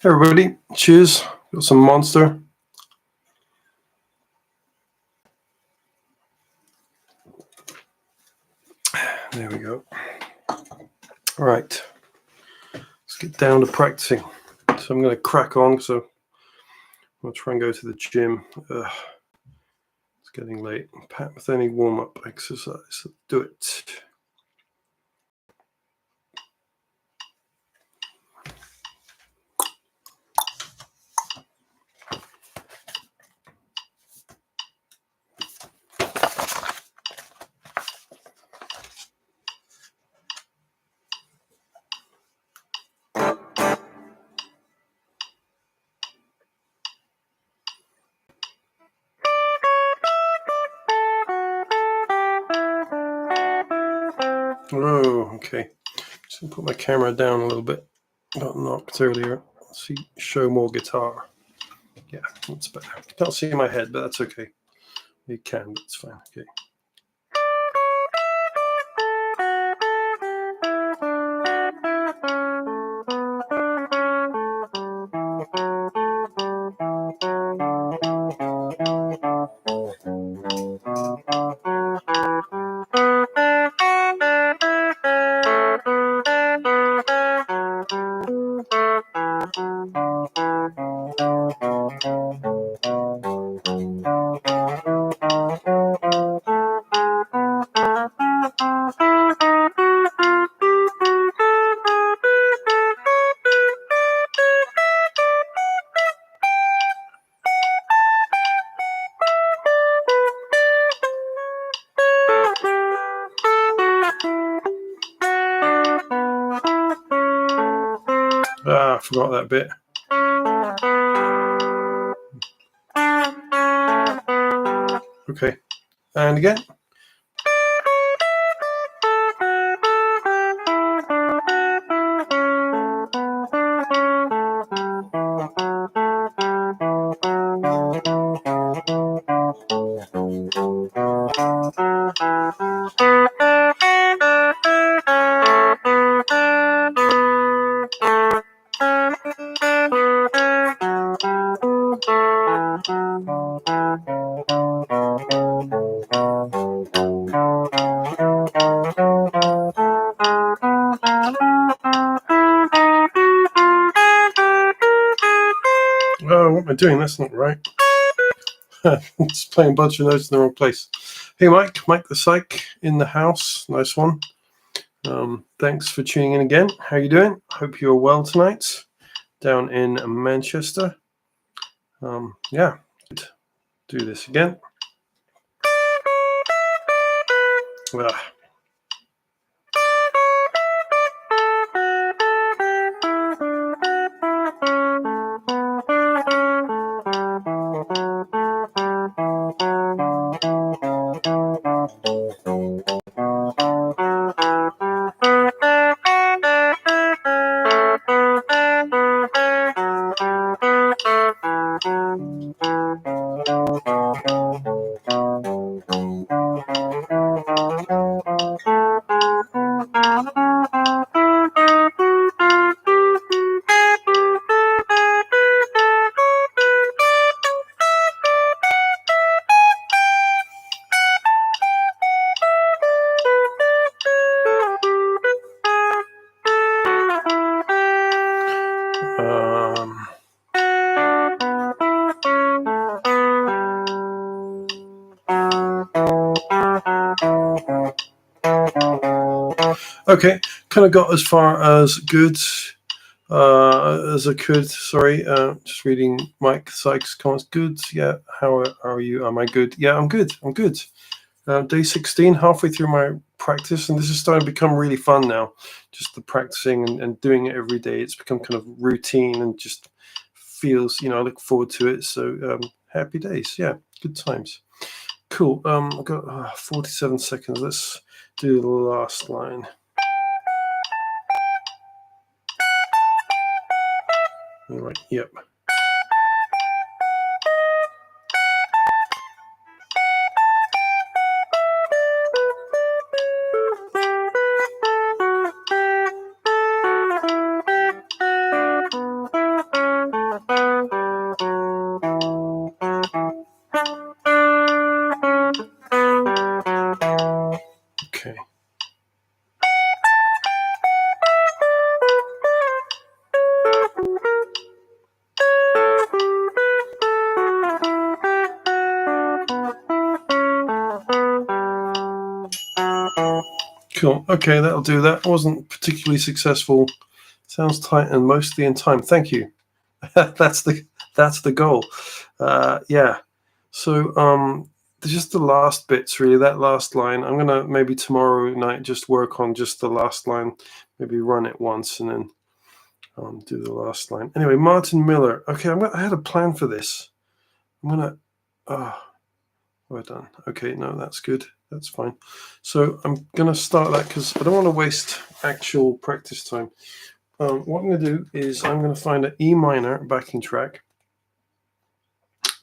Hey everybody, cheers. Got some Monster. There we go. All right, let's get down to practicing. So I'm going to crack on. So I'm going to try and go to the gym. It's getting late. Pat with any warm-up exercise. Let's do it. Oh, okay. Just going to put my camera down a little bit. Got knocked earlier. Let's see, show more guitar. Yeah, that's better. Can't see my head, but that's okay. You can, but it's fine. Okay. I forgot that bit. Okay, and again. Oh, what am I doing? That's not right. Just playing a bunch of notes in the wrong place. Hey, Mike the Psych in the house. Nice one. Thanks for tuning in again. How you doing? Hope you're well tonight down in Manchester. Yeah, do this again. Okay, kind of got as far as good as I could. Sorry, just reading Mike Sykes' comments. Good, yeah. How are you? Am I good? Yeah, I'm good. I'm good. Day 16, halfway through my practice, and this is starting to become really fun now. Just the practicing and doing it every day. It's become kind of routine and just feels, I look forward to it. So happy days. Yeah, good times. Cool. I've got 47 seconds. Let's do the last line. All right, yep. Cool. Okay, that'll do. That wasn't particularly successful. Sounds tight and mostly in time. Thank you. that's the goal. Yeah. So just the last bits really. That last line. I'm gonna maybe tomorrow night just work on just the last line. Maybe run it once and then do the last line. Anyway, Martin Miller. Okay, I had a plan for this. I'm gonna. Well done. Okay, no, that's good. That's fine. So I'm gonna start that because I don't want to waste actual practice time. What I'm going to do is I'm going to find an E minor backing track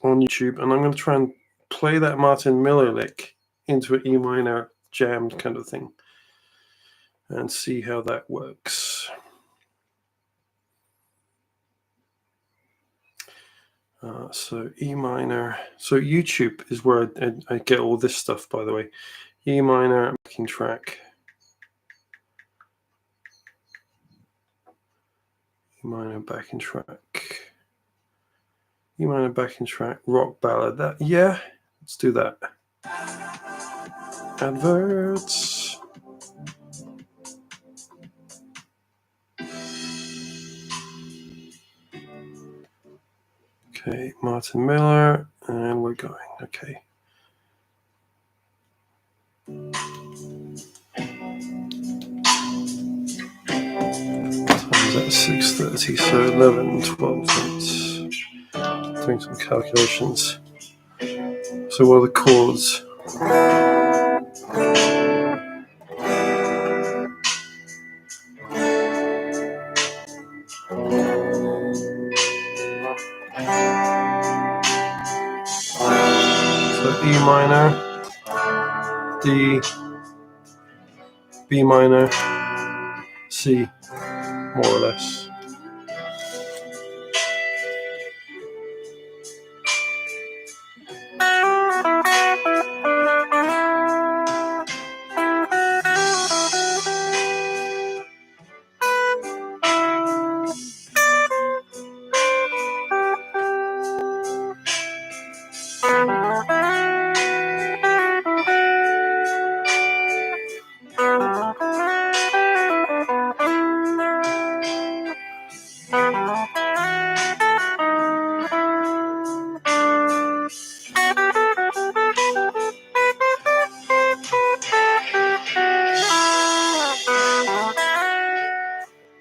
on YouTube, and I'm going to try and play that Martin Miller lick into an E minor jammed kind of thing and see how that works. So E minor. So YouTube is where I get all this stuff, by the way. E minor backing track. E minor backing track. E minor backing track. Rock ballad. Yeah, let's do that. Adverts. Okay, Martin Miller, and we're going. Okay. Time's at 6:30, so 11, 12 minutes. Doing some calculations. So what are the chords? So E minor, D, B minor, C, more or less.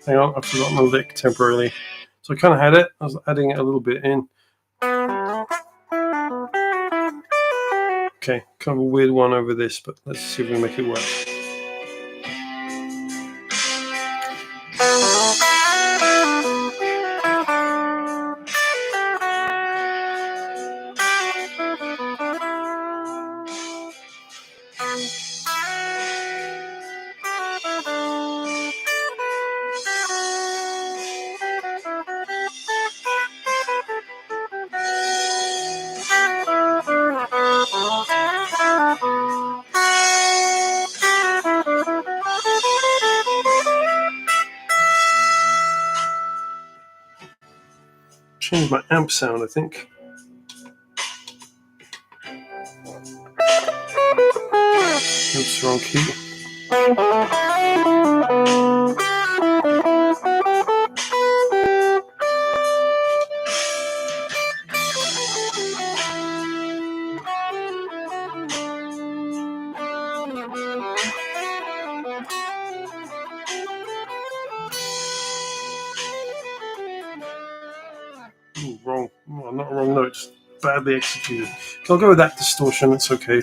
Hang on, I forgot my lick temporarily. So I kind of had it. I was adding it a little bit in. Okay, kind of a weird one over this, but let's see if we can make it work. Change my amp sound, I think. Oops, wrong key. Ooh, wrong. Oh, not a wrong note, just badly executed. I'll go with that distortion, it's okay.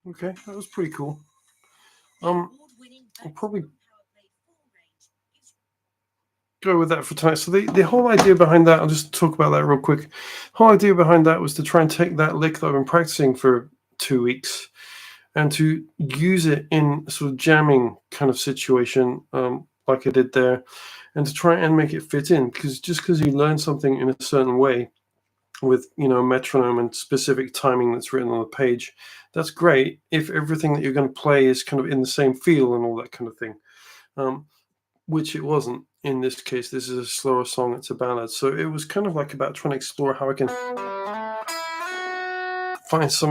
Okay, that was pretty cool. I'll probably go with that for tonight. So the whole idea behind that, I'll just talk about that real quick. The whole idea behind that was to try and take that lick that I've been practicing for 2 weeks and to use it in a sort of jamming kind of situation, like I did there, and to try and make it fit in. Because just because you learn something in a certain way with, you know, metronome and specific timing that's written on the page, that's great if everything that you're going to play is kind of in the same feel and all that kind of thing, which it wasn't in this case. This is a slower song, it's a ballad, so it was kind of like about trying to explore how I can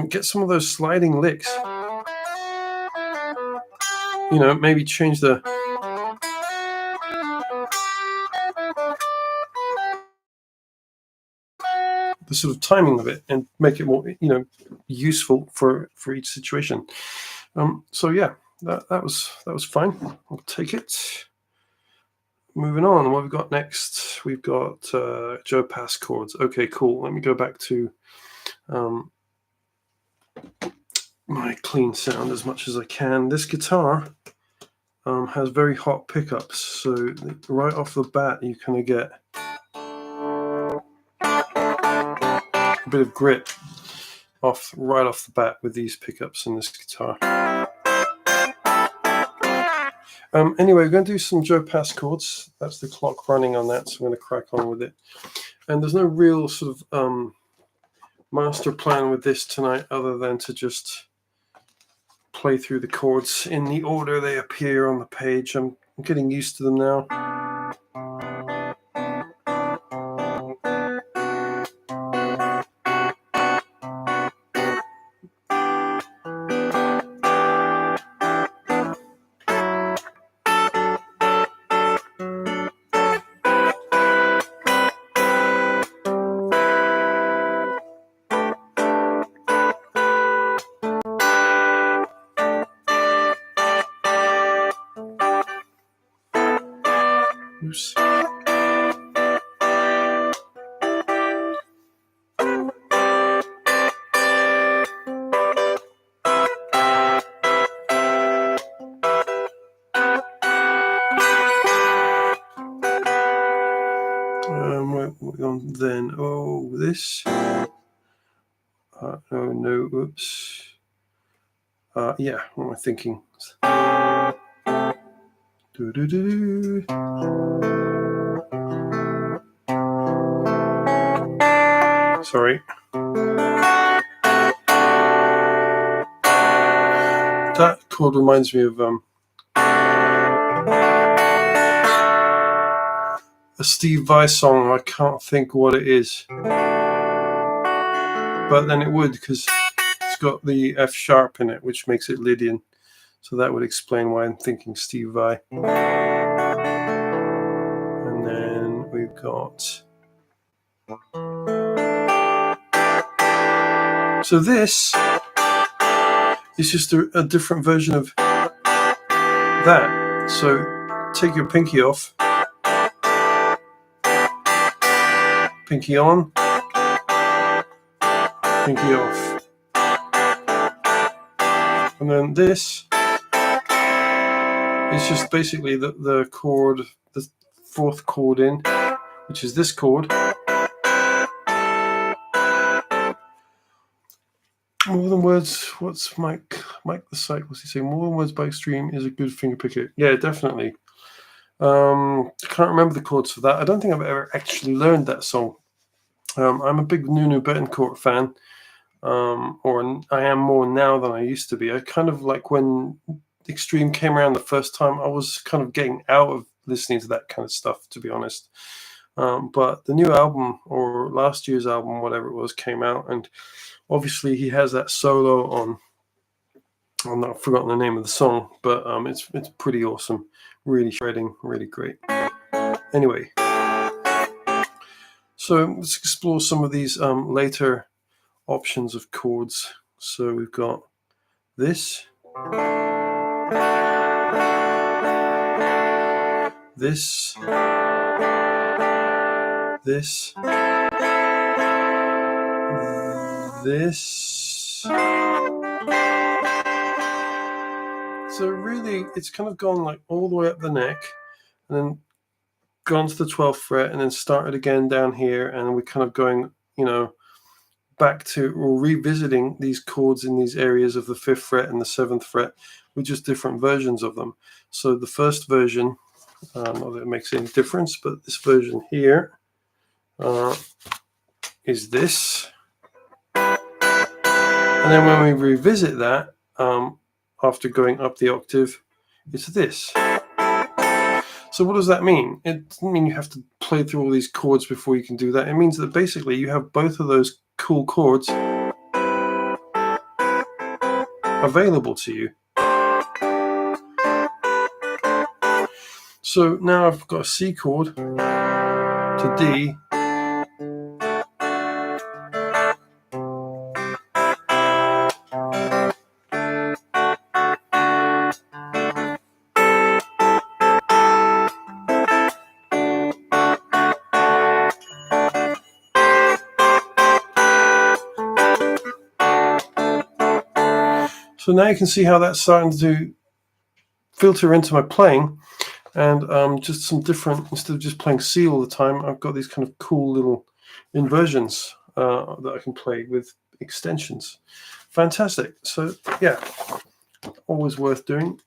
get some of those sliding licks, you know, maybe change the sort of timing of it and make it more, you know, useful for each situation. So yeah, that was fine. I'll take it. Moving on, what we've got next? We've got Joe Pass chords. Okay, cool. Let me go back to my clean sound as much as I can. This guitar has very hot pickups, so right off the bat you kind of get a bit of grit right off the bat with these pickups in this guitar. Anyway, we're going to do some Joe Pass chords. That's the clock running on that, so I'm going to crack on with it. And there's no real sort of master plan with this tonight other than to just play through the chords in the order they appear on the page. I'm getting used to them now. Oops. Then this. No, oops. Yeah, what am I thinking? Sorry. That chord reminds me of a Steve Vai song. I can't think what it is, but then it would, because it's got the F sharp in it, which makes it Lydian. So that would explain why I'm thinking Steve Vai. And then we've got. So this is just a different version of that. So take your pinky off, pinky on, pinky off. And then this is just basically the chord, the fourth chord in, which is this chord. More than words, what's Mike the Psych, what's he saying? More than words by Extreme is a good finger picker. Yeah, definitely. I can't remember the chords for that. I don't think I've ever actually learned that song. I'm a big Nuno Betancourt fan, or I am more now than I used to be. I kind of like when Extreme came around the first time, I was kind of getting out of listening to that kind of stuff, to be honest. But the new album, or last year's album, whatever it was, came out, and obviously he has that solo on, I've not forgotten the name of the song, but it's pretty awesome, really shredding, really great. Anyway, so let's explore some of these later options of chords. So we've got this, this, this, this. So really, it's kind of gone like all the way up the neck, and then gone to the 12th fret, and then started again down here, and we're kind of going, back to, or revisiting these chords in these areas of the 5th fret and the 7th fret with just different versions of them. So the first version, not that it makes any difference, but this version here is this. And then when we revisit that, after going up the octave, it's this. So what does that mean? It doesn't mean you have to play through all these chords before you can do that. It means that basically you have both of those cool chords available to you. So now I've got a C chord to D, so now you can see how that's starting to filter into my playing, and just some different, instead of just playing C all the time, I've got these kind of cool little inversions that I can play with extensions. Fantastic. So yeah, always worth doing.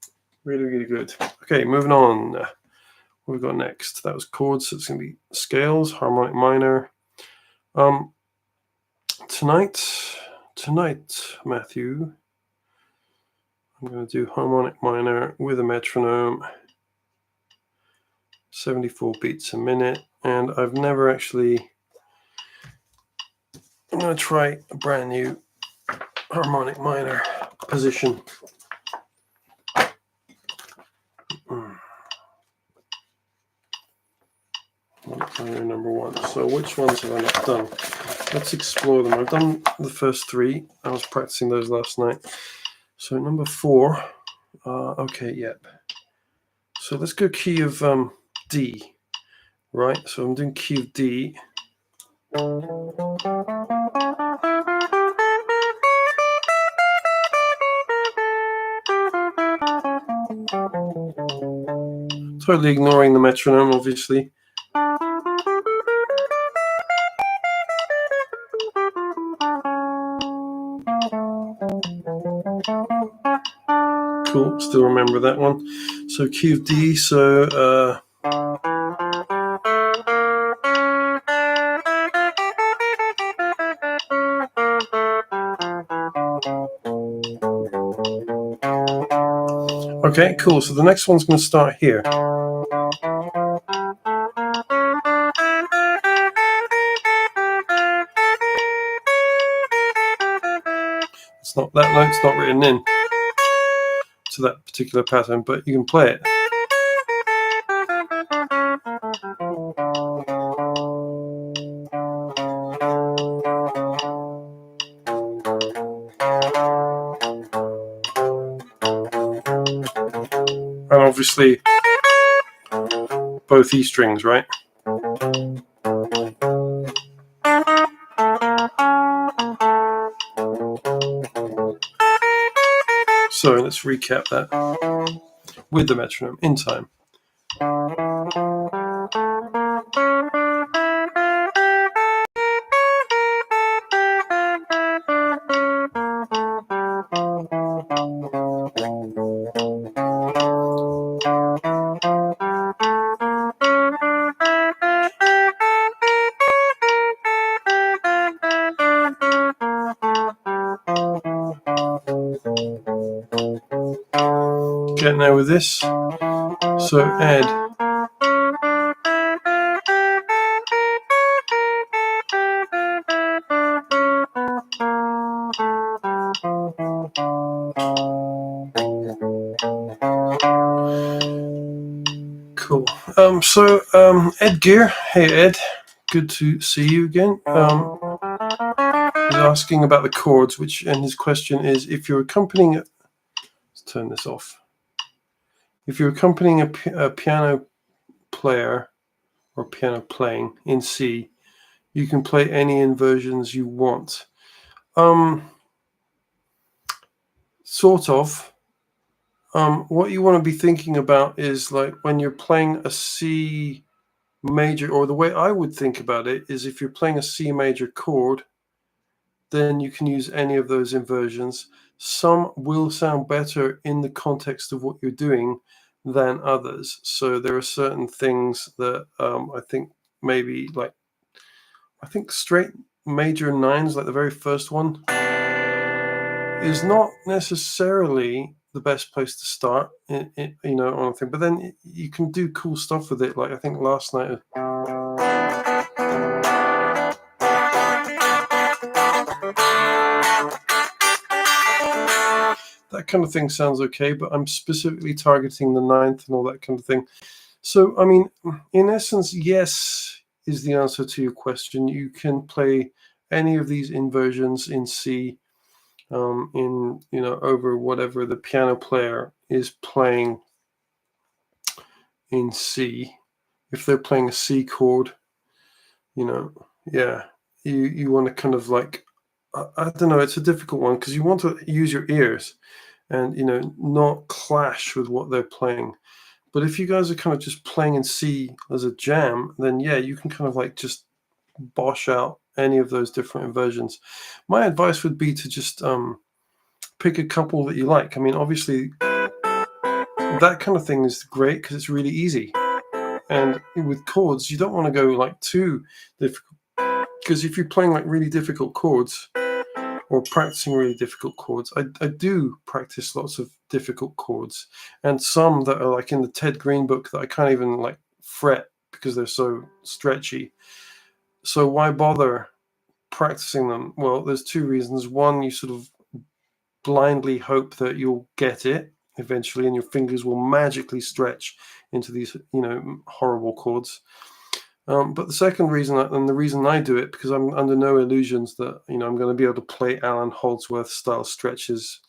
Really, really good. Okay, moving on. What we've got next? That was chords, so it's going to be scales, harmonic minor. Tonight, Matthew, I'm going to do harmonic minor with a metronome, 74 beats a minute, and I've never actually, I'm going to try a brand new harmonic minor position. Minor number 1. So which ones have I not done? Let's explore them. I've done the first 3. I was practicing those last night. So number 4, okay, yep. So let's go key of D, right? So I'm doing key of D. Totally ignoring the metronome, obviously. Cool, still remember that one. So key of D, so okay, cool. So the next one's going to start here. It's not, that note's not written in to that particular pattern, but you can play it. And obviously both E strings, right? So let's recap that with the metronome in time. Getting there with this. So add cool. Ed Gear, hey Ed, good to see you again. He's asking about the chords, and his question is, if you're accompanying, let's turn this off. If you're accompanying a piano player or piano playing in C, you can play any inversions you want. Sort of. What you want to be thinking about is like when you're playing a C major, or the way I would think about it is if you're playing a C major chord, then you can use any of those inversions. Some will sound better in the context of what you're doing than others. So there are certain things that I think maybe like, I think straight major nines, like the very first one, is not necessarily the best place to start, on a thing. But then you can do cool stuff with it. Like I think last night, that kind of thing sounds okay, but I'm specifically targeting the ninth and all that kind of thing. So, I mean, in essence, yes is the answer to your question. You can play any of these inversions in C, over whatever the piano player is playing in C. If they're playing a C chord, you want to kind of like, I don't know, it's a difficult one because you want to use your ears and, not clash with what they're playing. But if you guys are kind of just playing in C as a jam, then yeah, you can kind of like just bosh out any of those different inversions. My advice would be to just pick a couple that you like. I mean, obviously, that kind of thing is great because it's really easy. And with chords, you don't want to go like too difficult, because if you're playing like really difficult chords or practicing really difficult chords, I do practice lots of difficult chords, and some that are like in the Ted Green book that I can't even like fret because they're so stretchy. So why bother practicing them? Well, there's two reasons. One, you sort of blindly hope that you'll get it eventually and your fingers will magically stretch into these, horrible chords. But the second reason, and the reason I do it, because I'm under no illusions that, I'm going to be able to play Alan Holdsworth style stretches,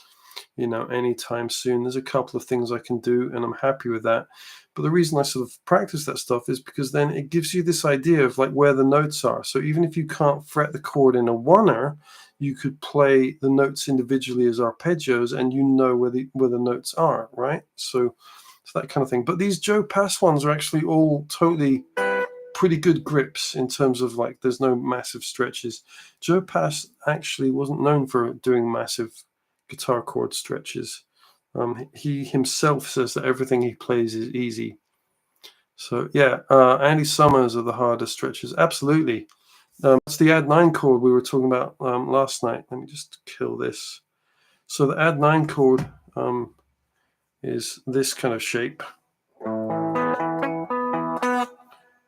anytime soon. There's a couple of things I can do and I'm happy with that. But the reason I sort of practice that stuff is because then it gives you this idea of like where the notes are. So even if you can't fret the chord in a oneer, you could play the notes individually as arpeggios and where the notes are, right? So it's that kind of thing. But these Joe Pass ones are actually all totally pretty good grips in terms of like there's no massive stretches. Joe Pass actually wasn't known for doing massive guitar chord stretches. He himself says that everything he plays is easy. So yeah, Andy Summers are the hardest stretches. Absolutely. It's the add 9 chord we were talking about last night. Let me just kill this. So the add 9 chord is this kind of shape.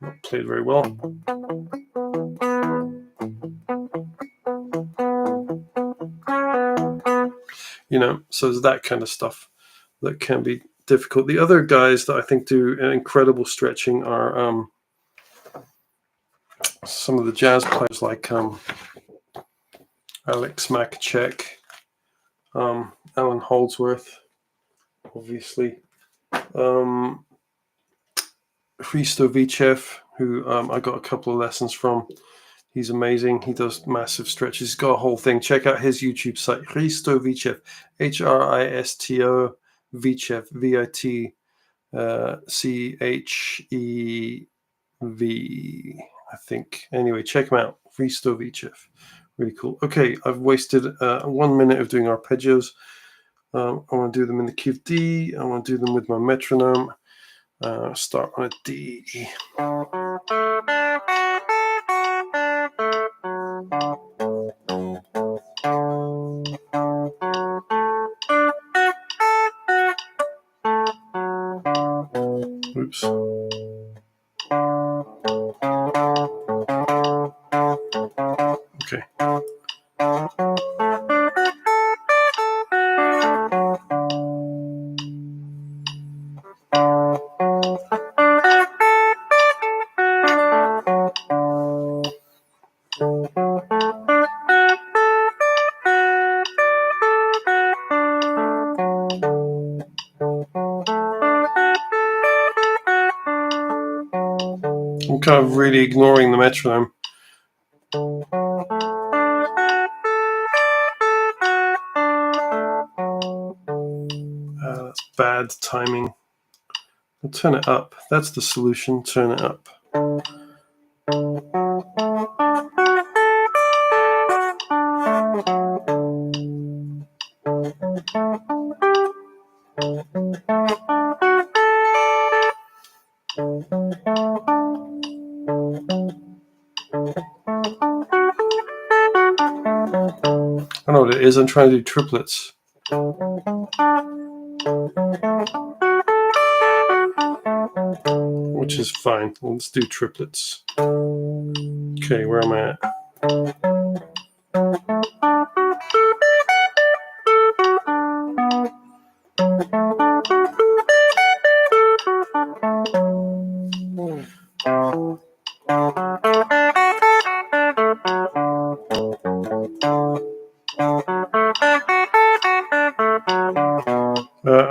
Not played very well. So there's that kind of stuff that can be difficult. The other guys that I think do an incredible stretching are some of the jazz players like Alex Makachek, Alan Holdsworth, obviously. Hristo Vichev, who I got a couple of lessons from. He's amazing. He does massive stretches. He's got a whole thing. Check out his YouTube site, Hristo Vichev, Hristo Vichev, Vichev, I think. Anyway, check him out, Hristo Vichev. Really cool. Okay, I've wasted 1 minute of doing arpeggios. I want to do them in the key of D. I want to do them with my metronome. Start on a D. Oops. Okay. I'm kind of really ignoring the metronome. That's bad timing. I'll turn it up. That's the solution. Turn it up. I know what it is. I'm trying to do triplets. Which is fine. Let's do triplets. Okay, where am I at?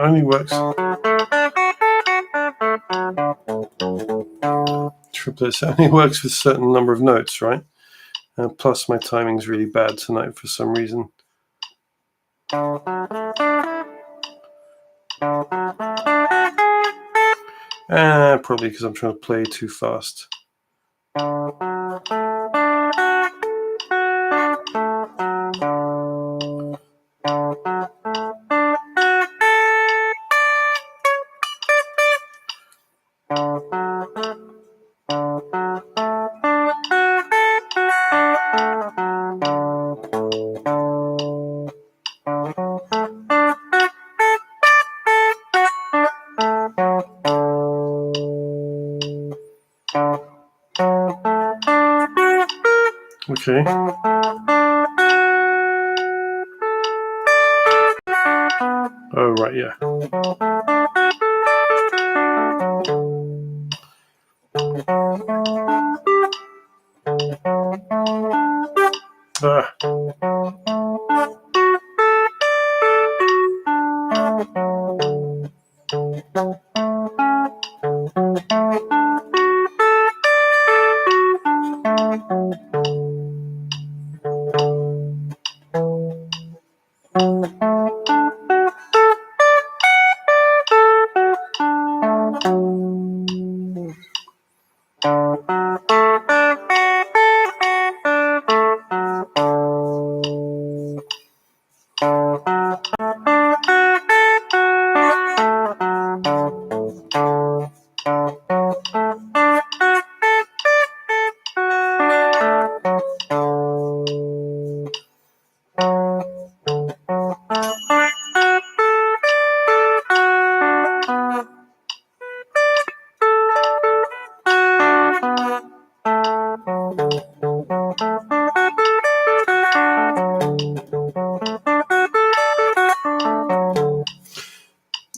Only works. Triplets only works with a certain number of notes, right? Plus, my timing's really bad tonight for some reason. Probably because I'm trying to play too fast. Okay. Oh, right, yeah.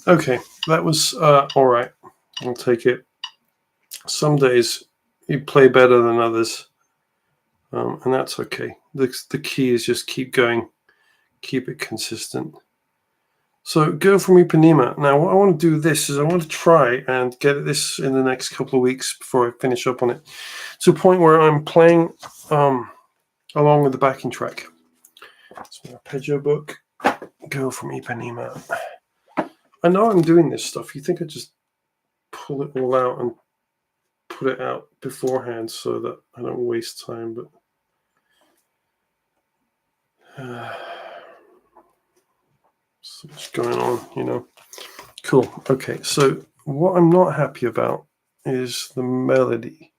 Okay, that was all right. I'll take it. Some days you play better than others, and that's okay. The key is just keep going, keep it consistent. So go from Ipanema. Now what I want to do this is I want to try and get this in the next couple of weeks before I finish up on it, to a point where I'm playing along with the backing track. It's my arpeggio book. Go from Ipanema. I know I'm doing this stuff. You think I just pull it all out and put it out beforehand so that I don't waste time, but so much going on, you know. Cool. Okay, so what I'm not happy about is the melody.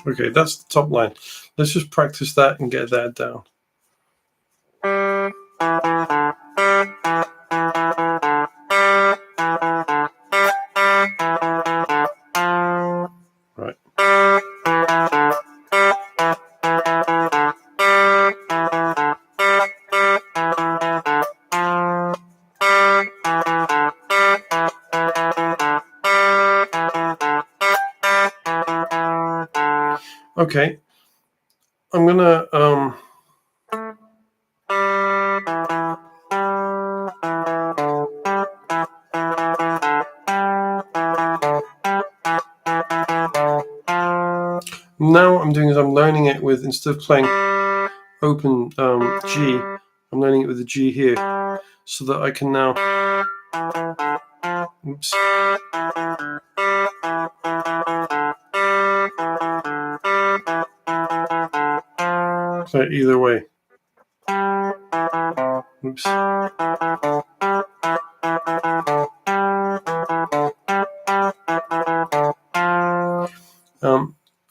Okay, that's the top line. Let's just practice that and get that down. Right. Okay. I'm gonna now what I'm doing is I'm learning it with, instead of playing open G, I'm learning it with the G here, so that I can now, oops, play it either way. Oops.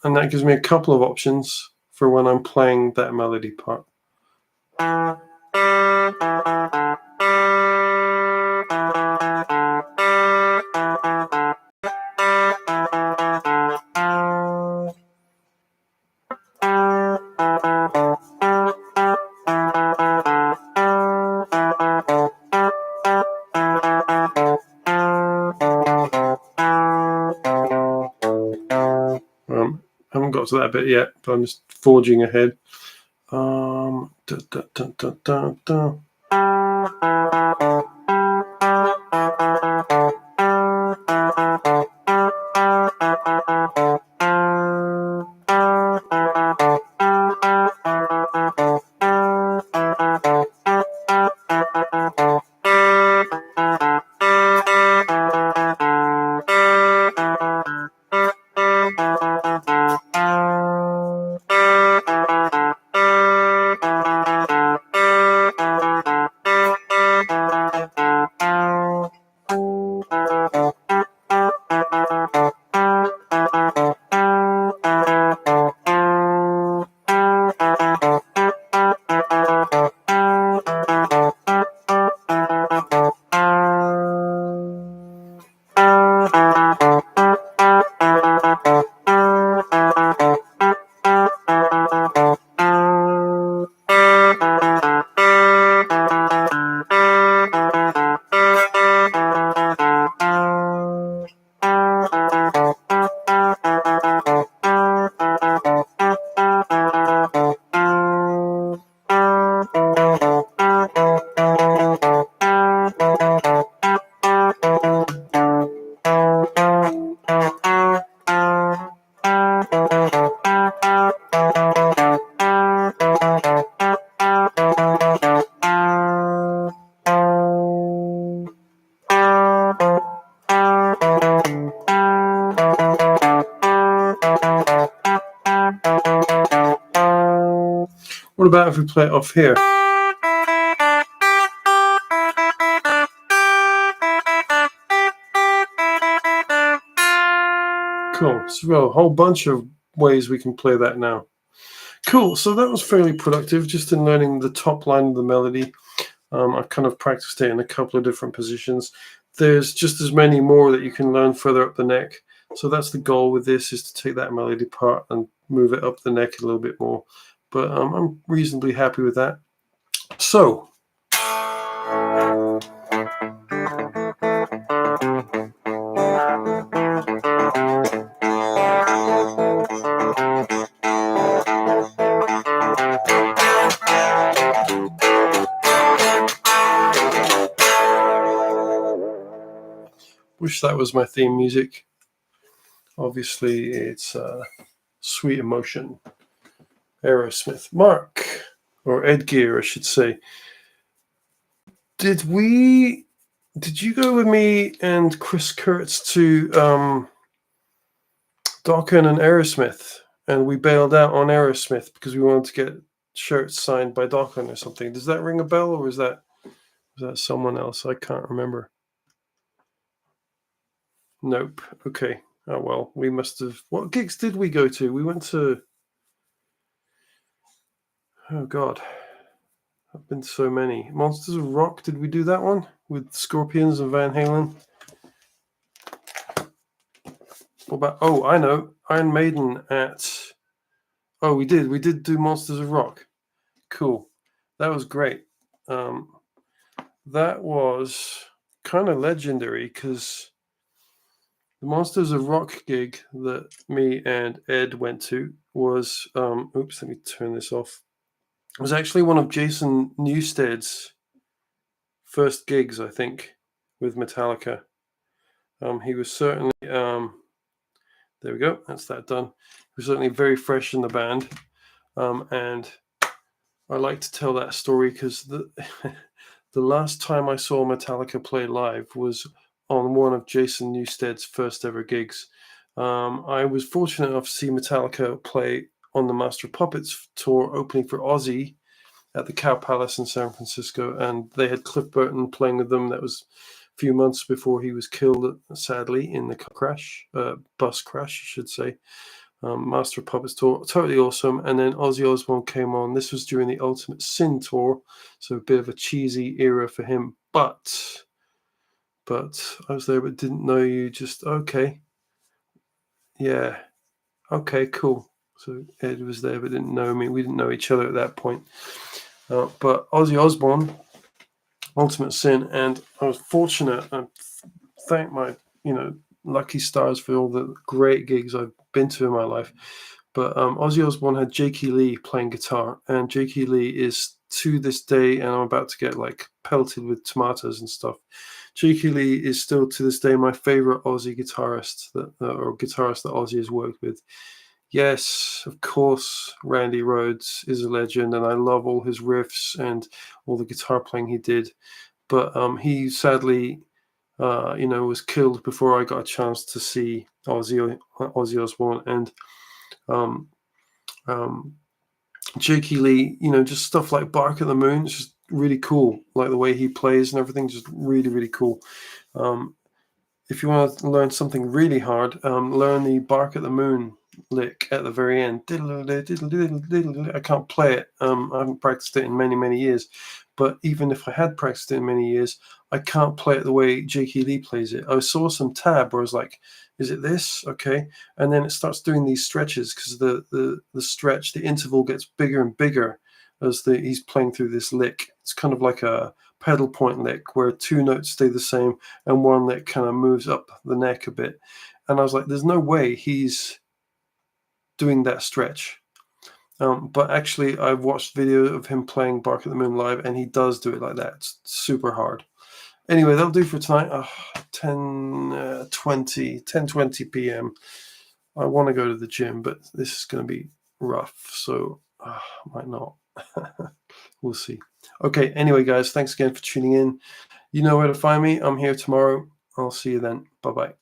And that gives me a couple of options for when I'm playing that melody part. I haven't got to that bit yet, but I'm just forging ahead. Da, da, da, da, da, da. What about if we play it off here? Cool. So we've got a whole bunch of ways we can play that now. Cool. So that was fairly productive, just in learning the top line of the melody. I've kind of practiced it in a couple of different positions. There's just as many more that you can learn further up the neck. So that's the goal with this, is to take that melody part and move it up the neck a little bit more. But I'm reasonably happy with that. So wish that was my theme music. Obviously, it's Sweet Emotion, Aerosmith. Mark, or Ed Gear, I should say. Did you go with me and Chris Kurtz to Dokken and Aerosmith, and we bailed out on Aerosmith because we wanted to get shirts signed by Dokken or something? Does that ring a bell, or was that someone else? I can't remember. Nope. Okay. Oh well, we must have. What gigs did we go to? We went to. Oh God, I've been to so many. Monsters of Rock. Did we do that one with Scorpions and Van Halen? What about? Oh, I know. Iron Maiden at. Oh, we did. We did do Monsters of Rock. Cool. That was great. That was kind of legendary because the Monsters of Rock gig that me and Ed went to was. Oops, let me turn this off. It was actually one of Jason Newsted's first gigs, I think, with Metallica. He was certainly. There we go. That's that done. He was certainly very fresh in the band, and I like to tell that story because the the last time I saw Metallica play live was on one of Jason Newsted's first ever gigs. I was fortunate enough to see Metallica play on the Master of Puppets tour, opening for Ozzy at the Cow Palace in San Francisco, and they had Cliff Burton playing with them. That was a few months before he was killed, sadly, in the bus crash, I should say. Master of Puppets tour, totally awesome. And then Ozzy Osbourne came on. This was during the Ultimate Sin tour, so a bit of a cheesy era for him. But I was there, but didn't know you. Just okay, yeah, okay, cool. So Ed was there, but didn't know me. We didn't know each other at that point. But Ozzy Osbourne, Ultimate Sin, and I was fortunate. I thank my lucky stars for all the great gigs I've been to in my life. But Ozzy Osbourne had Jakey Lee playing guitar, and Jakey Lee is, to this day, and I'm about to get like pelted with tomatoes and stuff. Jakey Lee is still to this day my favorite Ozzy guitarist that Ozzy has worked with. Yes, of course, Randy Rhoads is a legend, and I love all his riffs and all the guitar playing he did. But he sadly, was killed before I got a chance to see Ozzy Osbourne. And Jakey Lee, just stuff like Bark at the Moon, it's just really cool. Like the way he plays and everything, just really, really cool. If you want to learn something really hard, learn the Bark at the Moon lick at the very end. I can't play it. I haven't practiced it in many, many years. But even if I had practiced it in many years, I can't play it the way Jakey Lee plays it. I saw some tab where I was like, is it this? Okay. And then it starts doing these stretches because the stretch, the interval gets bigger and bigger as he's playing through this lick. It's kind of like a pedal point lick where two notes stay the same and one lick kind of moves up the neck a bit. And I was like, there's no way he's doing that stretch. But actually, I've watched video of him playing Bark at the Moon live, and he does do it like that. It's super hard. Anyway, that'll do for tonight. 10:20 p.m. I want to go to the gym, but this is going to be rough, so I might not. We'll see. Okay, anyway, guys, thanks again for tuning in. You know where to find me. I'm here tomorrow. I'll see you then. Bye-bye.